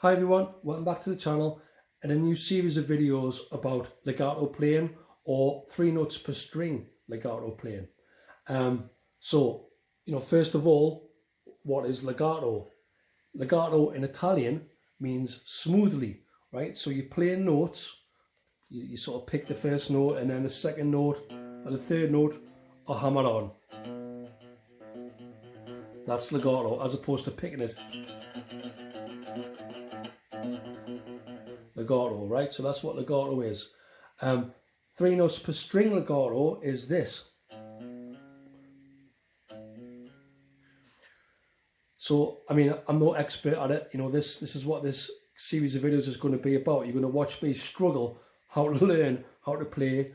Hi everyone, welcome back to the channel and a new series of videos about legato playing or 3 notes per string legato playing. First of all, what is legato? Legato in Italian means smoothly, right? So you play notes, you sort of pick the first note and then the second note and the third note are hammered on. That's legato, as opposed to picking it. Legato, right? So that's what legato is. 3 notes per string legato is this. So, I mean, I'm no expert at it. You know, this is what this series of videos is going to be about. You're going to watch me struggle how to learn how to play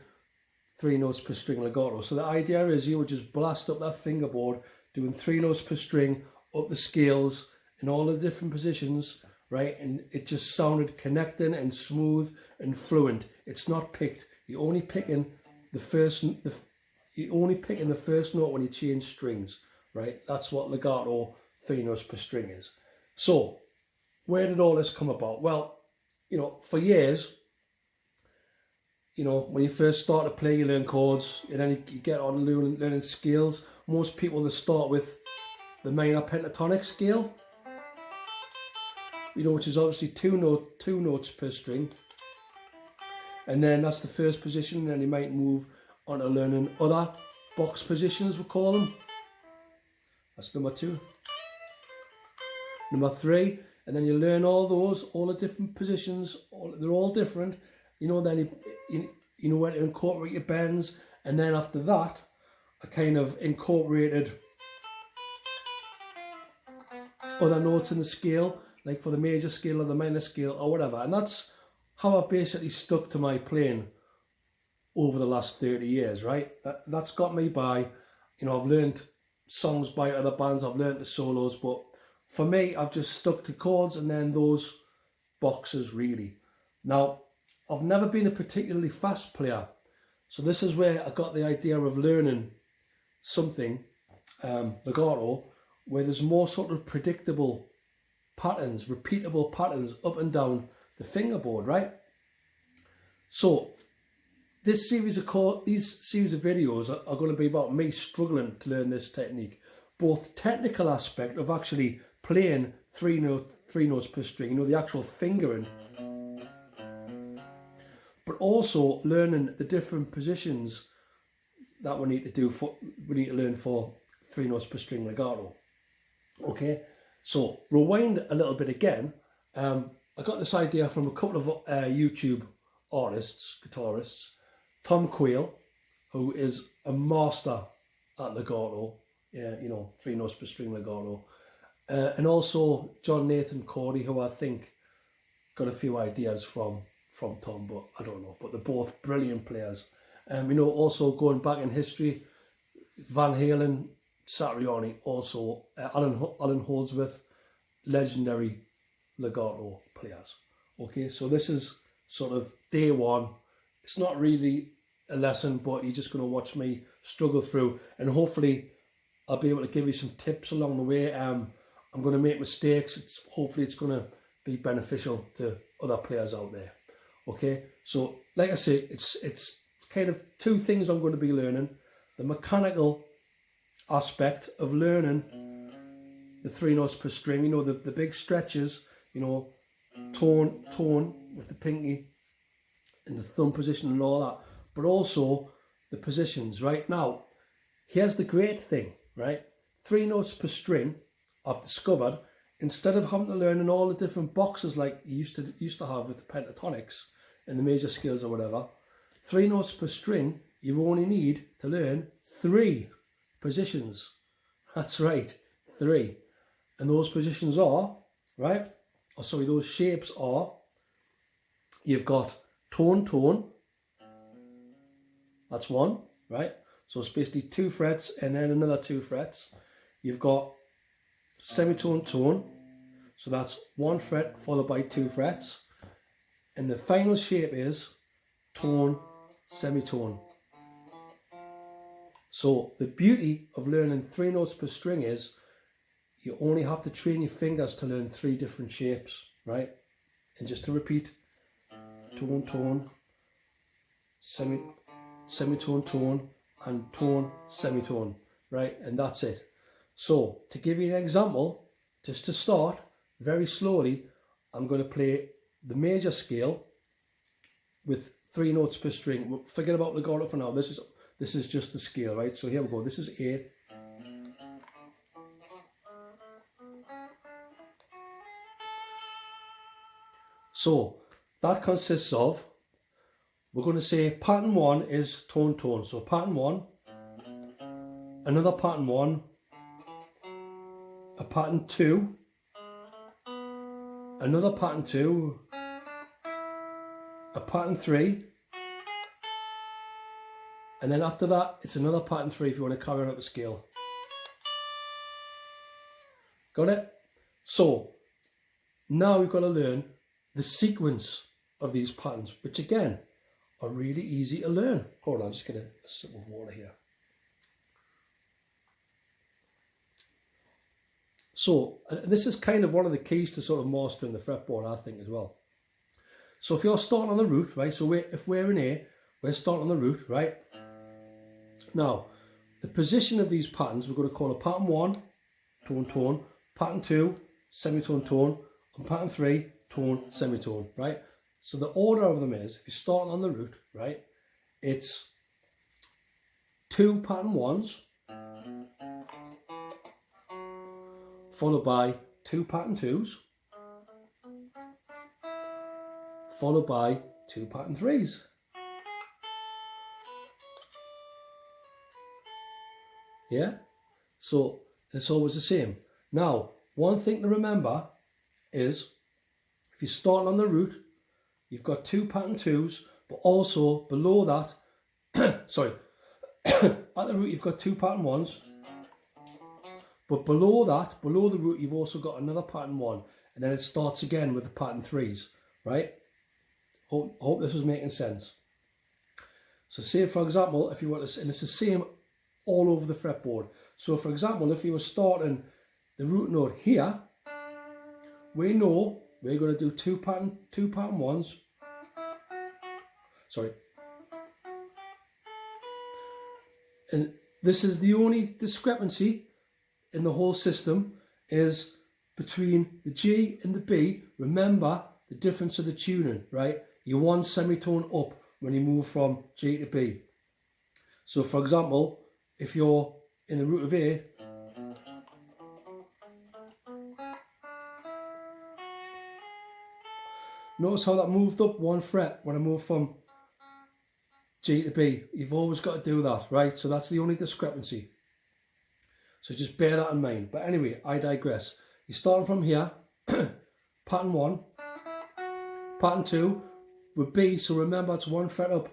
3 notes per string legato. So the idea is you would just blast up that fingerboard doing 3 notes per string up the scales in all the different positions, right? And it just sounded connecting and smooth and fluent. It's not picked. You're only picking the first note when you change strings, right? That's what legato 3 notes per string is. So where did all this come about? Well, you know, for years, you know, when you first start to play, you learn chords, and then you get on learning scales. Most people, they start with the minor pentatonic scale, you know, which is obviously two notes per string, and then that's the first position. And then you might move on to learning other box positions, we call them. That's number 2. Number 3, and then you learn all the different positions. They're all different, you know. Then you know where to incorporate your bends, and then after that, I kind of incorporated other notes in the scale, like for the major scale or the minor scale or whatever. And that's how I've basically stuck to my playing over the last 30 years, right? That's got me by, you know, I've learned songs by other bands, I've learned the solos, but for me, I've just stuck to chords and then those boxes, really. Now, I've never been a particularly fast player, so this is where I got the idea of learning something, legato, where there's more sort of predictable patterns, repeatable patterns up and down the fingerboard, right? So these series of videos are going to be about me struggling to learn this technique, both technical aspect of actually playing 3 notes per string, you know, the actual fingering, but also learning the different positions that we need to learn for 3 notes per string legato. Okay, so rewind a little bit again. I got this idea from a couple of YouTube artists, guitarists. Tom Quayle, who is a master at legato, you know, 3 notes per string legato, and also John Nathan Cordy, who I think got a few ideas from Tom, but I don't know. But they're both brilliant players. You know, also going back in history, Van Halen, Satriani, also Alan Holdsworth, legendary legato players. Okay, so this is sort of day one. It's not really a lesson, but you're just going to watch me struggle through, and hopefully I'll be able to give you some tips along the way. I'm going to make mistakes. Hopefully it's going to be beneficial to other players out there. Okay, so like I say, it's kind of 2 things I'm going to be learning: the mechanical aspect of learning the 3 notes per string, you know, the big stretches, you know, tone with the pinky and the thumb position and all that, but also the positions. Right now, here's the great thing, right? 3 notes per string, I've discovered, instead of having to learn in all the different boxes like you used to have with the pentatonics and the major scales or whatever, 3 notes per string, you only need to learn 3 positions. That's right, 3. And those positions are, right, or sorry, those shapes are, you've got tone, tone, that's 1, right? So it's basically 2 frets and then another 2 frets. You've got semitone, tone, so that's 1 fret followed by 2 frets. And the final shape is tone, semitone. So the beauty of learning 3 notes per string is you only have to train your fingers to learn 3 different shapes, right? And just to repeat, tone, tone, semitone, tone, and tone, semitone, right? And that's it. So to give you an example, just to start, very slowly, I'm going to play the major scale with 3 notes per string. Forget about legato for now. This is just the scale, right? So here we go. This is A. So that consists of, we're going to say pattern 1 is tone, tone. So pattern 1, another pattern 1, a pattern 2, another pattern 2, a pattern 3, and then after that it's another pattern 3 if you want to carry on up the scale. Got it? So now we've got to learn the sequence of these patterns, which again are really easy to learn. Hold on, I'm just get a sip of water here. So this is kind of one of the keys to sort of mastering the fretboard, I think, as well. So if you're starting on the root, right, so if we're in A, we're starting on the root, right? Now, the position of these patterns, we're going to call a pattern 1, tone, tone, pattern 2, semitone, tone, and pattern 3, tone, semitone, right? So the order of them is, if you're starting on the root, right, it's 2 pattern 1s, followed by 2 pattern 2s, followed by 2 pattern 3s. Yeah? So it's always the same. Now, one thing to remember is, if you're starting on the root, you've got 2 pattern 2s, but also below that, sorry, at the root you've got 2 pattern 1s, but below that, below the root, you've also got another pattern 1, and then it starts again with the pattern 3s, right? Hope this was making sense. So say, for example, if you want to, and it's the same all over the fretboard. So for example, if you were starting the root note here, we know we're going to do 2 pattern 1s. Sorry. And this is the only discrepancy in the whole system, is between the G and the B. Remember the difference of the tuning, right? You're 1 semitone up when you move from G to B. So for example, if you're in the root of A, notice how that moved up 1 fret when I moved from G to B. You've always got to do that, right? So that's the only discrepancy. So just bear that in mind. But anyway, I digress. You're starting from here, pattern 1, pattern 2 with B, so remember it's 1 fret up,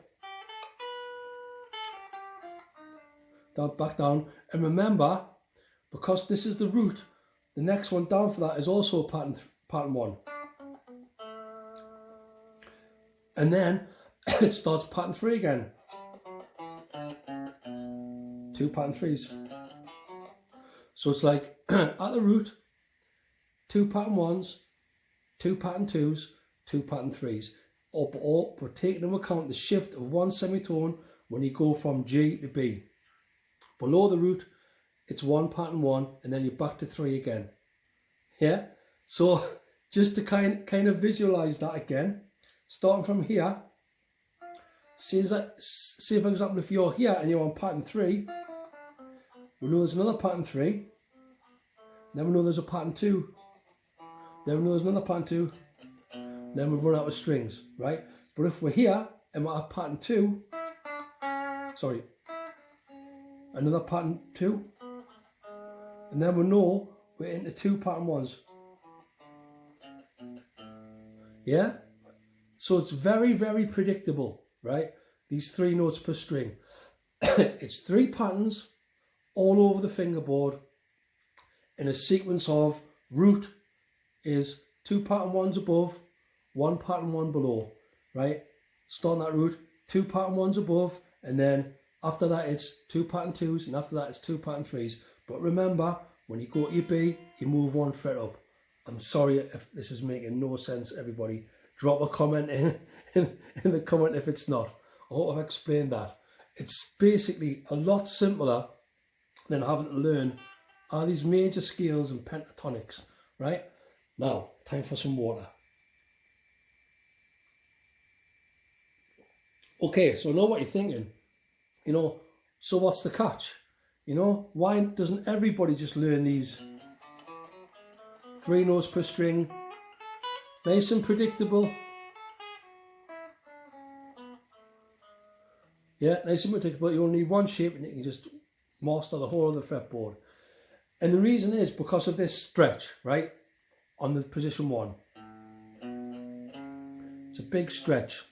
down, back down, and remember, because this is the root, the next one down for that is also a pattern 1, and then it starts pattern 3 again, 2 pattern 3s. So it's like at the root, 2 pattern 1s, 2 pattern 2s, 2 pattern 3s. But taking into account the shift of 1 semitone when you go from G to B. Below the root, it's 1 pattern 1, and then you're back to 3 again. Yeah? So just to kind of visualize that again, starting from here, say for example, if you're here and you're on pattern 3, we know there's another pattern 3, then we know there's a pattern 2, then we know there's another pattern 2, then we've run out of strings, right? But if we're here and we're at pattern 2, sorry, another pattern 2, and then we know we're into 2 pattern 1s. Yeah? So it's very, very predictable, right? These 3 notes per string. It's 3 patterns all over the fingerboard in a sequence of root is 2 pattern 1s above, 1 pattern 1 below, right? Start on that root, 2 pattern 1s above, and then after that it's 2 pattern 2s, and after that it's 2 pattern 3s. But remember, when you go to your B, you move 1 fret up. I'm sorry if this is making no sense, everybody, drop a comment in the comment if it's not. I hope I've explained that. It's basically a lot simpler than having to learn all these major scales and pentatonics, right? Now, time for some water. Okay, so I know what you're thinking. You know, so what's the catch? You know, why doesn't everybody just learn these 3 notes per string, nice and predictable? Yeah, nice and predictable. You only need one shape and you can just master the whole of the fretboard. And the reason is because of this stretch, right? On the position 1. It's a big stretch.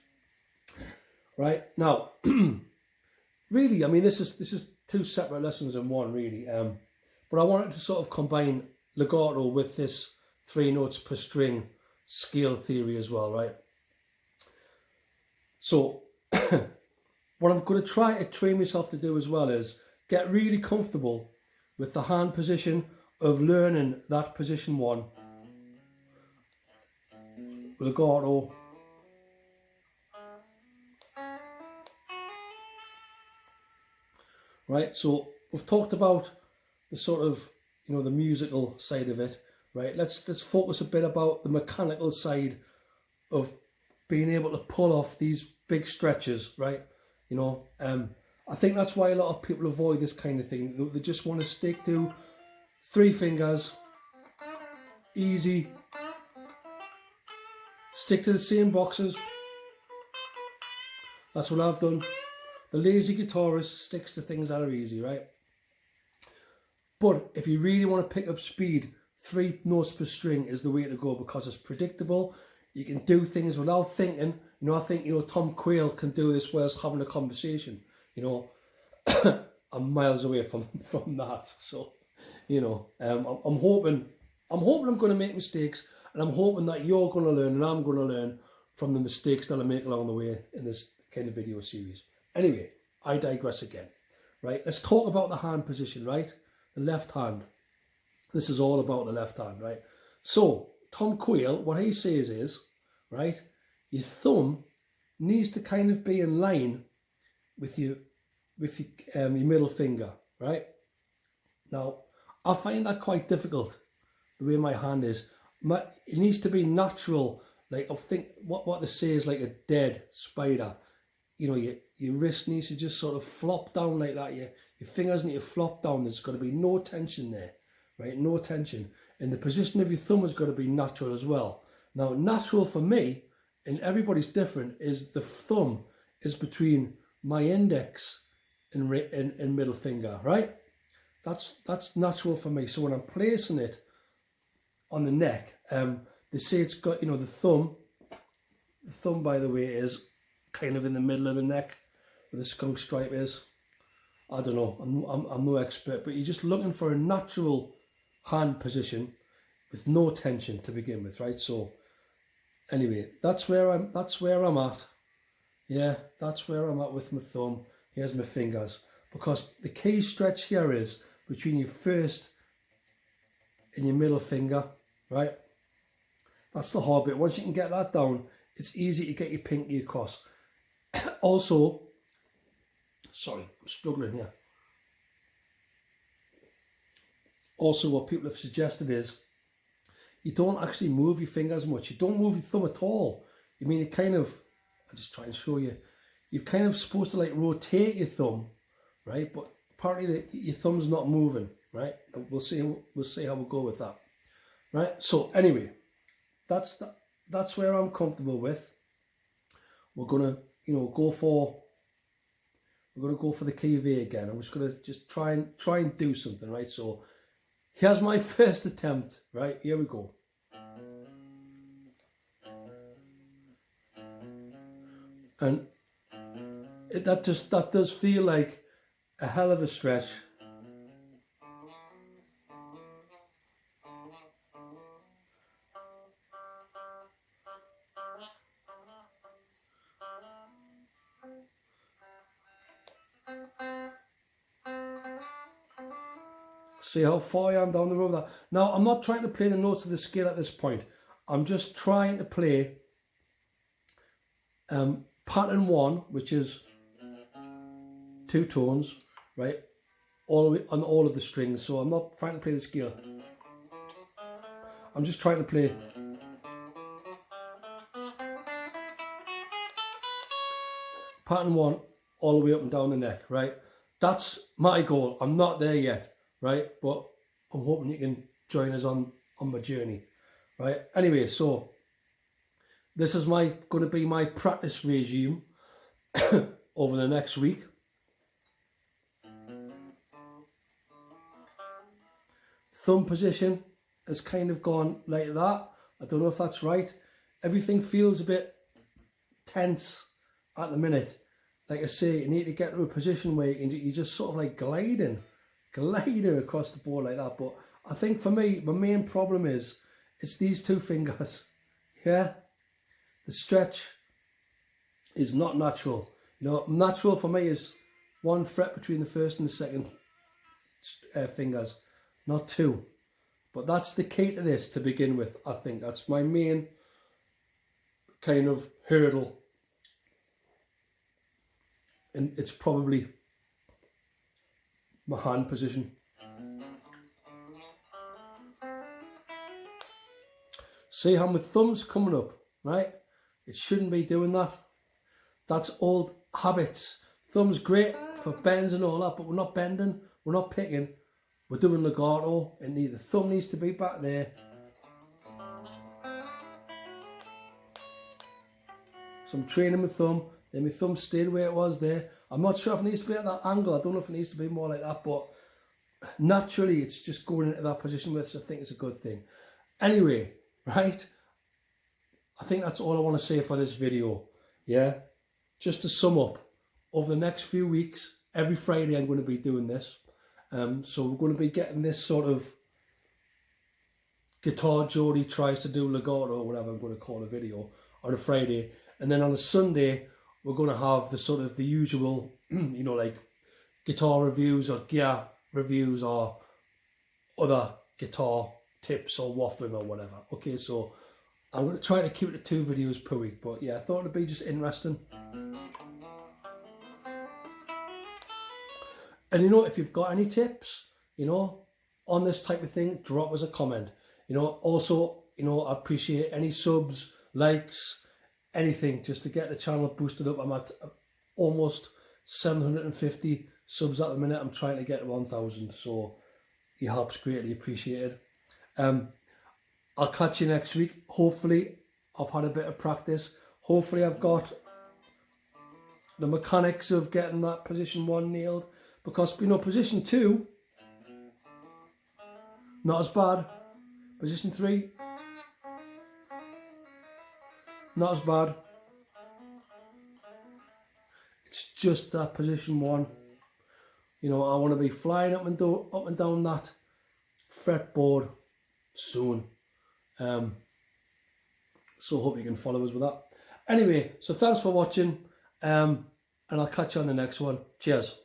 Right? Now, really, I mean, this is 2 separate lessons in one, really. But I wanted to sort of combine legato with this 3 notes per string scale theory as well, right? So, what I'm going to try to train myself to do as well is get really comfortable with the hand position of learning that position 1, legato, right? So we've talked about the sort of, you know, the musical side of it, right? Let's focus a bit about the mechanical side of being able to pull off these big stretches, right? You know, I think that's why a lot of people avoid this kind of thing. They just want to stick to 3 fingers, easy, stick to the same boxes. That's what I've done. The lazy guitarist sticks to things that are easy, right? But if you really want to pick up speed, 3 notes per string is the way to go because it's predictable. You can do things without thinking. You know, I think, you know, Tom Quayle can do this whilst having a conversation. You know, I'm miles away from that. So, you know, I'm hoping I'm going to make mistakes, and I'm hoping that you're going to learn and I'm going to learn from the mistakes that I make along the way in this kind of video series. Anyway, I digress again, right? Let's talk about the hand position, right? The left hand. This is all about the left hand, right? So, Tom Quayle, what he says is, right, your thumb needs to kind of be in line with your middle finger, right? Now, I find that quite difficult, the way my hand is. It needs to be natural. Like, I think what they say is like a dead spider. You know, your wrist needs to just sort of flop down like that. Your fingers need to flop down. There's got to be no tension there, right? No tension. And the position of your thumb has got to be natural as well. Now, natural for me, and everybody's different, is the thumb is between my index and middle finger, right? That's natural for me. So when I'm placing it on the neck, they say it's got, you know, the thumb, by the way, is kind of in the middle of the neck where the skunk stripe is. I don't know, I'm no expert, but you're just looking for a natural hand position with no tension to begin with, right? So anyway, that's where I'm at. Yeah, that's where I'm at with my thumb. Here's my fingers, because the key stretch here is between your first and your middle finger, right? That's the hard bit. Once you can get that down, it's easy to get your pinky across. Also, sorry, I'm struggling here. Also, what people have suggested is you don't actually move your fingers much. You don't move your thumb at all. I mean, it kind of, I'll just try and show you. You're kind of supposed to like rotate your thumb, right? But apparently your thumb's not moving, right? We'll see how we go with that, right? So anyway, that's where I'm comfortable with. We're gonna, you know, go for the key V again. I'm just gonna try and do something, right? So here's my first attempt, right? Here we go. And that does feel like a hell of a stretch. See how far I am down the road with that. Now, I'm not trying to play the notes of the scale at this point. I'm just trying to play Pattern 1, which is 2 tones, right, all the way on all of the strings. So I'm not trying to play the scale. I'm just trying to play pattern 1 all the way up and down the neck, right? That's my goal. I'm not there yet, right? But I'm hoping you can join us on my journey, right? Anyway, so this is going to be my practice regime over the next week. Thumb position has kind of gone like that. I don't know if that's right. Everything feels a bit tense at the minute. Like I say, you need to get to a position where you're just sort of like gliding across the board like that. But I think for me, my main problem is it's these 2 fingers. Yeah, the stretch is not natural. You know, natural for me is 1 fret between the first and the second fingers, not 2. But that's the key to this to begin with. I think that's my main kind of hurdle. And it's probably my hand position. See how my thumb's coming up, right? It shouldn't be doing that. That's old habits. Thumb's great for bends and all that, but we're not bending, we're not picking. We're doing legato, and the thumb needs to be back there. So I'm training my thumb. Then my thumb stayed where it was there. I'm not sure if it needs to be at that angle. I don't know if it needs to be more like that, but naturally it's just going into that position, which I think is a good thing. Anyway, right? I think that's all I want to say for this video. Yeah? Just to sum up, over the next few weeks, every Friday I'm going to be doing this. So we're going to be getting this sort of guitar Jody tries to do legato, or whatever I'm going to call a video, on a Friday. And then on a Sunday, we're going to have the sort of the usual, you know, like guitar reviews or gear reviews or other guitar tips or waffling or whatever. Okay, so I'm going to try to keep it to 2 videos per week. But yeah, I thought it'd be just interesting. And you know, if you've got any tips, you know, on this type of thing, drop us a comment. You know, also, you know, I appreciate any subs, likes, anything just to get the channel boosted up. I'm at almost 750 subs at the minute. I'm trying to get to 1,000, so your help's greatly appreciated. I'll catch you next week. Hopefully I've had a bit of practice. Hopefully I've got the mechanics of getting that position 1 nailed, because, you know, position 2, not as bad. Position 3, not as bad. It's just that position 1. You know, I want to be flying up and down that fretboard soon. So hope you can follow us with that. Anyway, so thanks for watching, and I'll catch you on the next one. Cheers.